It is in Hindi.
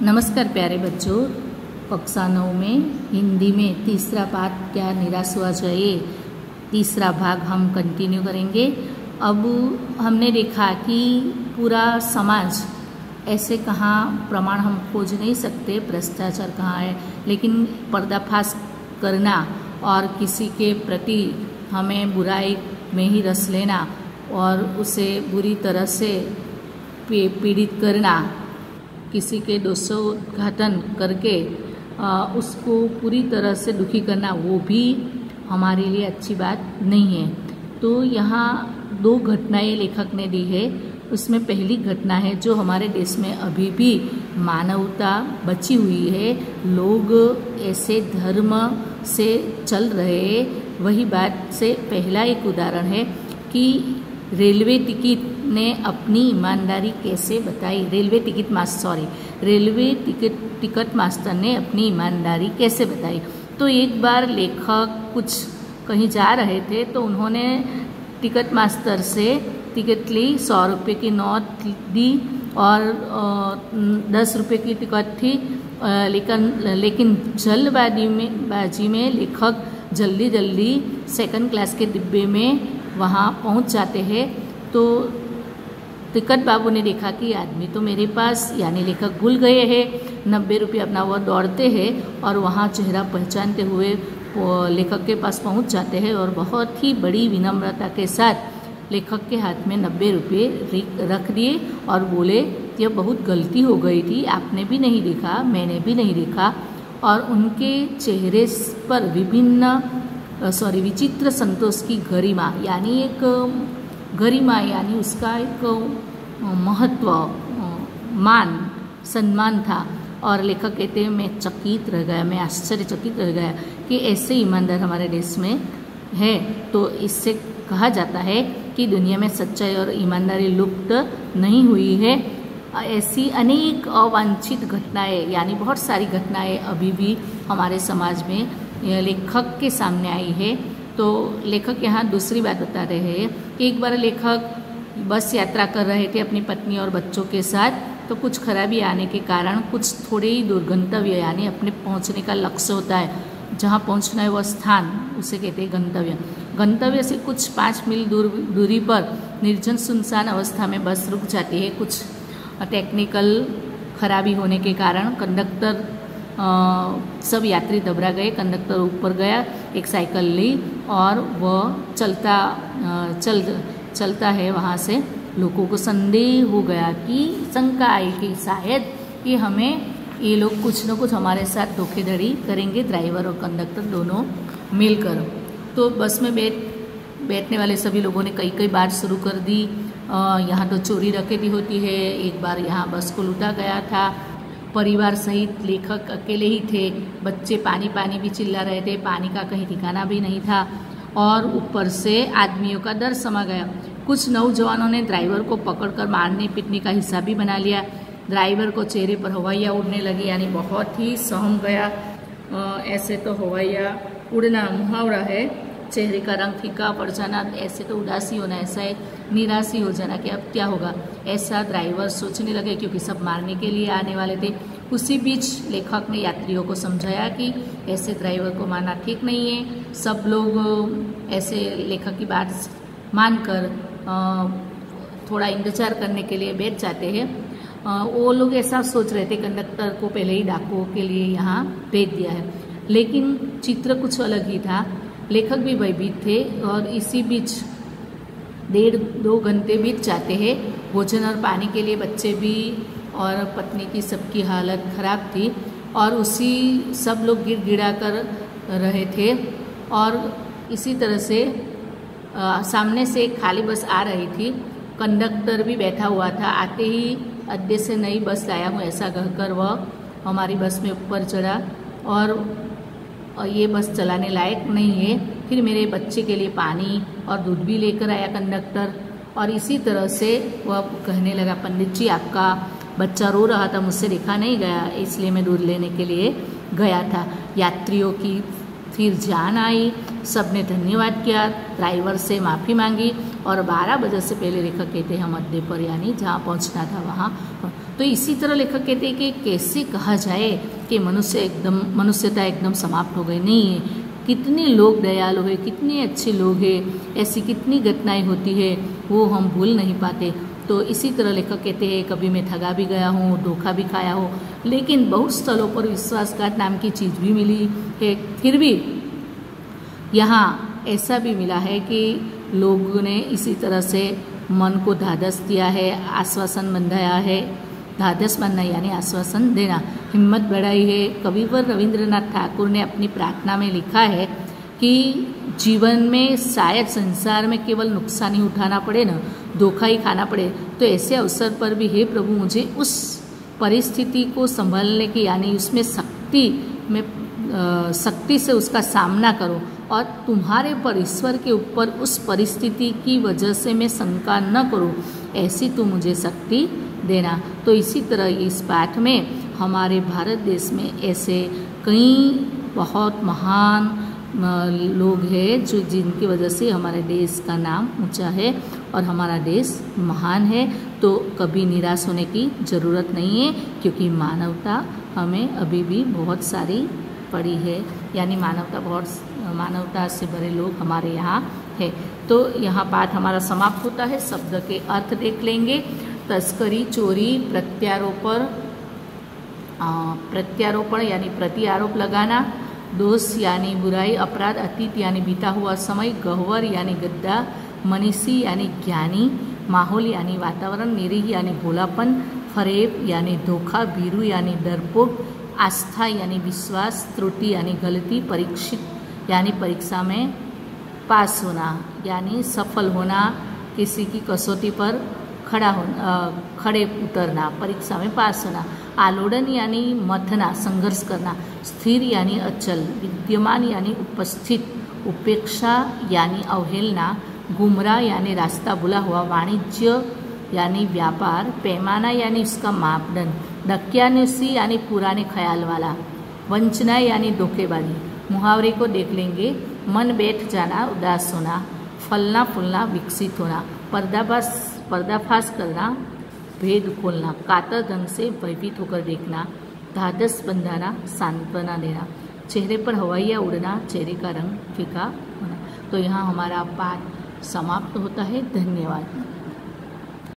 नमस्कार प्यारे बच्चों, कक्षा 9 में हिंदी में तीसरा पाठ क्या निराश हुआ चाहिए तीसरा भाग हम कंटिन्यू करेंगे। अब हमने देखा कि पूरा समाज ऐसे कहाँ प्रमाण हम खोज नहीं सकते, भ्रष्टाचार कहाँ है, लेकिन पर्दाफाश करना और किसी के प्रति हमें बुराई में ही रस लेना और उसे बुरी तरह से पीड़ित करना, किसी के दोषोद्घाटन करके उसको पूरी तरह से दुखी करना, वो भी हमारे लिए अच्छी बात नहीं है। तो यहाँ दो घटनाएं लेखक ने दी है। उसमें पहली घटना है जो हमारे देश में अभी भी मानवता बची हुई है, लोग ऐसे धर्म से चल रहे। वही बात से पहला एक उदाहरण है कि रेलवे टिकट कैसे बताई, रेलवे टिकट मास्टर ने अपनी ईमानदारी कैसे बताई। तो एक बार लेखक कुछ कहीं जा रहे थे तो उन्होंने टिकट मास्टर से टिकट ली, 100 रुपये की नोट दी और 10 रुपये की टिकट थी, लेकिन जल्दबाजी में लेखक जल्दी सेकंड क्लास के डिब्बे में वहाँ पहुँच जाते हैं। तो टिकट बाबू ने देखा कि आदमी तो मेरे पास, यानी लेखक भूल गए हैं 90 रुपये अपना, वो दौड़ते हैं और वहाँ चेहरा पहचानते हुए लेखक के पास पहुँच जाते हैं और बहुत ही बड़ी विनम्रता के साथ लेखक के हाथ में 90 रुपये रख दिए और बोले यह बहुत गलती हो गई थी, आपने भी नहीं देखा, मैंने भी नहीं देखा। और उनके चेहरे पर विचित्र संतोष की गरिमा, यानी एक गरिमा, यानी उसका एक महत्व, मान, सम्मान था। और लेखक कहते हैं मैं चकित रह गया, मैं आश्चर्यचकित रह गया कि ऐसे ईमानदार हमारे देश में है। तो इससे कहा जाता है कि दुनिया में सच्चाई और ईमानदारी लुप्त नहीं हुई है। ऐसी अनेक अवांछित घटनाएं, यानी बहुत सारी घटनाएं अभी भी हमारे समाज में लेखक के सामने आई है। तो लेखक यहाँ दूसरी बात बता रहे हैं कि एक बार लेखक बस यात्रा कर रहे थे अपनी पत्नी और बच्चों के साथ, तो कुछ खराबी आने के कारण कुछ थोड़े ही दूर गंतव्य, यानी अपने पहुँचने का लक्ष्य होता है, जहाँ पहुँचना है वह स्थान, उसे कहते हैं गंतव्य। गंतव्य से कुछ 5 मील दूरी पर निर्जन सुनसान अवस्था में बस रुक जाती है। कुछ टेक्निकल खराबी होने के कारण कंडक्टर, सब यात्री दबरा गए। कंडक्टर ऊपर गया, एक साइकिल ली और वह चलता है। वहाँ से लोगों को संदेह हो गया कि शंका आई कि शायद कि हमें ये लोग कुछ न कुछ हमारे साथ धोखाधड़ी करेंगे, ड्राइवर और कंडक्टर दोनों मिलकर। तो बस में बैठने वाले सभी लोगों ने कई बार शुरू कर दी, यहाँ तो चोरी डकैती होती है। एक बार यहाँ बस को लूटा गया था। परिवार सहित लेखक अकेले ही थे, बच्चे पानी भी चिल्ला रहे थे, पानी का कहीं ठिकाना भी नहीं था और ऊपर से आदमियों का डर समा गया। कुछ नौजवानों ने ड्राइवर को पकड़कर मारने पीटने का हिस्सा भी बना लिया। ड्राइवर को चेहरे पर हवाइयाँ उड़ने लगी, यानी बहुत ही सहम गया। ऐसे तो हवाइयाँ उड़ना मुहावरा है, चेहरे का रंग फीका पड़ जाना, ऐसे तो उदासी होना, ऐसा एक निराशी हो जाना कि अब क्या होगा, ऐसा ड्राइवर सोचने लगे, क्योंकि सब मारने के लिए आने वाले थे। उसी बीच लेखक ने यात्रियों को समझाया कि ऐसे ड्राइवर को मारना ठीक नहीं है। सब लोग ऐसे लेखक की बात मानकर थोड़ा इंतजार करने के लिए बैठ जाते हैं। वो लोग ऐसा सोच रहे थे कंडक्टर को पहले ही डाकुओं के लिए यहाँ भेज दिया है, लेकिन चित्र कुछ अलग ही था। लेखक भी भयभीत थे और इसी बीच 1.5-2 घंटे बीत जाते हैं। भोजन और पानी के लिए बच्चे भी और पत्नी की सबकी हालत खराब थी और उसी सब लोग गिड़गिड़ा कर रहे थे। और इसी तरह से सामने से एक खाली बस आ रही थी, कंडक्टर भी बैठा हुआ था। आते ही अड्डे से नई बस लाया हूँ ऐसा कहकर वह हमारी बस में ऊपर चढ़ा और ये बस चलाने लायक नहीं है। फिर मेरे बच्चे के लिए पानी और दूध भी लेकर आया कंडक्टर। और इसी तरह से वह कहने लगा, पंडित जी आपका बच्चा रो रहा था, मुझसे देखा नहीं गया, इसलिए मैं दूध लेने के लिए गया था। यात्रियों की फिर जान आई, सबने धन्यवाद किया, ड्राइवर से माफ़ी मांगी और 12 बजे से पहले लेखक कहते हैं हम अड्डे पर, यानी जहाँ पहुँचना था वहाँ तो इसी तरह लेखक कहते हैं कि कैसे कहा जाए कि मनुष्यता एकदम समाप्त हो गई, नहीं है। कितने लोग दयालु है, कितने अच्छे लोग हैं, ऐसी कितनी घटनाएं होती है वो हम भूल नहीं पाते। तो इसी तरह लेखक कहते हैं कभी मैं ठगा भी गया हूँ, धोखा भी खाया हूँ, लेकिन बहुत स्थलों पर विश्वासघात नाम की चीज़ भी मिली है। फिर भी यहाँ ऐसा भी मिला है कि लोगों ने इसी तरह से मन को ढाढ़स दिया है, आश्वासन बंधाया है। ढाढ़स बनना यानी आश्वासन देना, हिम्मत बढ़ाई है। कविवर रविंद्रनाथ ठाकुर ने अपनी प्रार्थना में लिखा है कि जीवन में शायद संसार में केवल नुकसान ही उठाना पड़े ना, धोखा ही खाना पड़े, तो ऐसे अवसर पर भी हे प्रभु मुझे उस परिस्थिति को संभालने की यानी उसमें शक्ति से उसका सामना करो और तुम्हारे पर ईश्वर के ऊपर उस परिस्थिति की वजह से मैं शंका न करूं, ऐसी तू मुझे शक्ति देना। तो इसी तरह इस पाठ में हमारे भारत देश में ऐसे कई बहुत महान लोग हैं जो जिनकी वजह से हमारे देश का नाम ऊंचा है और हमारा देश महान है। तो कभी निराश होने की ज़रूरत नहीं है, क्योंकि मानवता हमें अभी भी बहुत सारी पड़ी है, यानी मानवता से भरे लोग हमारे यहाँ है। तो यहाँ पाठ हमारा समाप्त होता है। शब्द के अर्थ देख लेंगे। तस्करी, चोरी, प्रत्यारोपण यानी प्रति आरोप लगाना, दोष यानी बुराई, अपराध, अतीत यानी बीता हुआ समय, गह्वर यानी गद्दा, मनीषी यानी ज्ञानी, माहौल यानी वातावरण, निरीह यानी भोलापन, फरेब यानी धोखा, भीरू यानी डरपोक, आस्था यानी विश्वास, त्रुटि यानी गलती, परीक्षित यानी परीक्षा में पास होना यानी सफल होना, किसी की कसौटी पर खड़े उतरना, परीक्षा में पास होना, आलोड़न यानी मथना, संघर्ष करना, स्थिर यानी अचल, विद्यमान यानी उपस्थित, उपेक्षा यानी अवहेलना, गुमराह यानी रास्ता भूला हुआ, वाणिज्य यानी व्यापार, पैमाना यानी उसका मापदंड, दक्यानुसी यानी पुराने ख्याल वाला, वंचना यानी धोखेबाजी। मुहावरे को देख लेंगे। मन बैठ जाना, उदास होना, फलना फूलना, विकसित होना, पर्दाफाश करना, भेद खोलना, कातर ढंग से भयभीत होकर देखना, ढाढ़स बंधाना, सांत्वना देना, चेहरे पर हवाइयाँ उड़ना, चेहरे का रंग फीका होना। तो यहाँ हमारा पाठ समाप्त होता है। धन्यवाद।